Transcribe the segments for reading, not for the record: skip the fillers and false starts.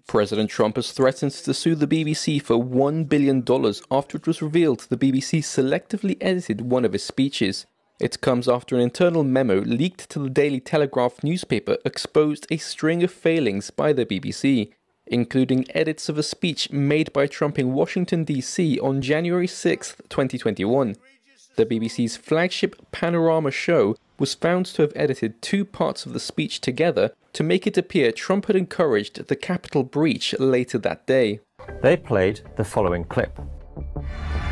President Trump has threatened to sue the BBC for $1 billion after it was revealed the BBC selectively edited one of his speeches. It comes after an internal memo leaked to the Daily Telegraph newspaper exposed a string of failings by the BBC, including edits of a speech made by Trump in Washington, D.C. on January 6, 2021. The BBC's flagship Panorama show was found to have edited two parts of the speech together to make it appear Trump had encouraged the Capitol breach later that day. They played the following clip.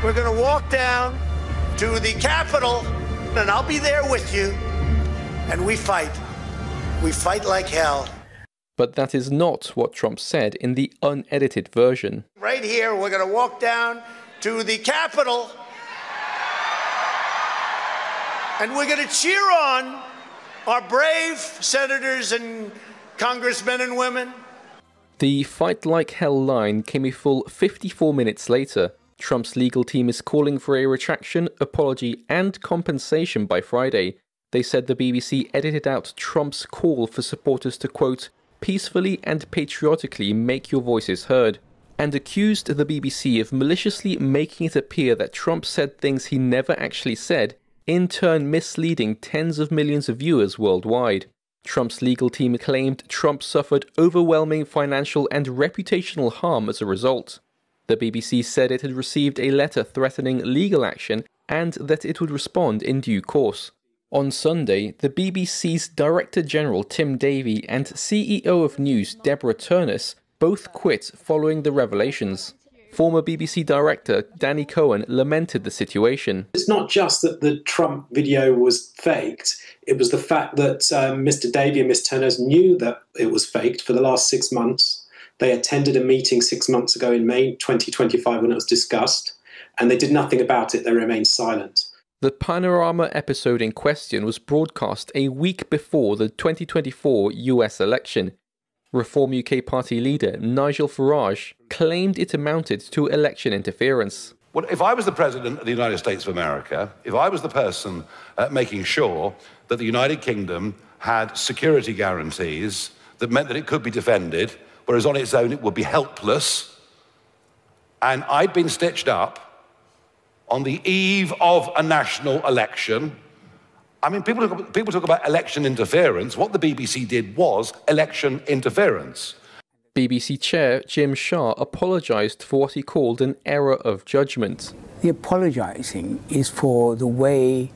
We're going to walk down to the Capitol, and I'll be there with you, and we fight. We fight like hell. But that is not what Trump said in the unedited version. Right here, we're going to walk down to the Capitol, and we're going to cheer on our brave senators and congressmen and women. The fight like hell line came a full 54 minutes later. Trump's legal team is calling for a retraction, apology, and compensation by Friday. They said the BBC edited out Trump's call for supporters to, quote, peacefully and patriotically make your voices heard, and accused the BBC of maliciously making it appear that Trump said things he never actually said, in turn misleading tens of millions of viewers worldwide. Trump's legal team claimed Trump suffered overwhelming financial and reputational harm as a result. The BBC said it had received a letter threatening legal action and that it would respond in due course. On Sunday, the BBC's Director General Tim Davie and CEO of News Deborah Turnus both quit following the revelations. Former BBC director Danny Cohen lamented the situation. It's not just that the Trump video was faked, it was the fact that Mr. Davie and Ms. Turnus knew that it was faked for the last 6 months. They attended a meeting 6 months ago in May 2025 when it was discussed, and they did nothing about it. They remained silent. The Panorama episode in question was broadcast a week before the 2024 US election. Reform UK party leader Nigel Farage claimed it amounted to election interference. Well, if I was the President of the United States of America, if I was the person making sure that the United Kingdom had security guarantees that meant that it could be defended, whereas on its own it would be helpless, and I'd been stitched up on the eve of a national election. I mean, people talk about election interference. What the BBC did was election interference. BBC Chair Jim Shah apologised for what he called an error of judgment. The apologising is for the way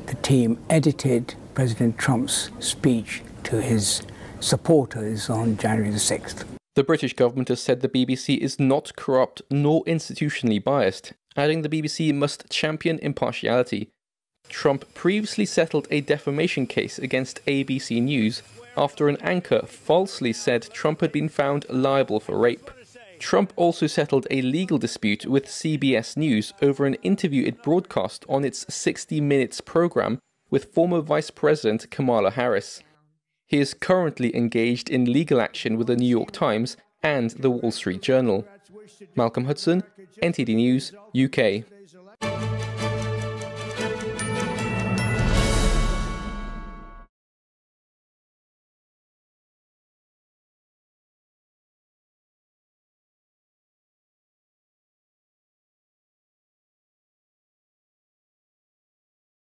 the team edited President Trump's speech to his supporters on January the 6th. The British government has said the BBC is not corrupt nor institutionally biased, adding the BBC must champion impartiality. Trump previously settled a defamation case against ABC News after an anchor falsely said Trump had been found liable for rape. Trump also settled a legal dispute with CBS News over an interview it broadcast on its 60 Minutes program with former Vice President Kamala Harris. He is currently engaged in legal action with the New York Times and the Wall Street Journal. Malcolm Hudson, NTD News, UK.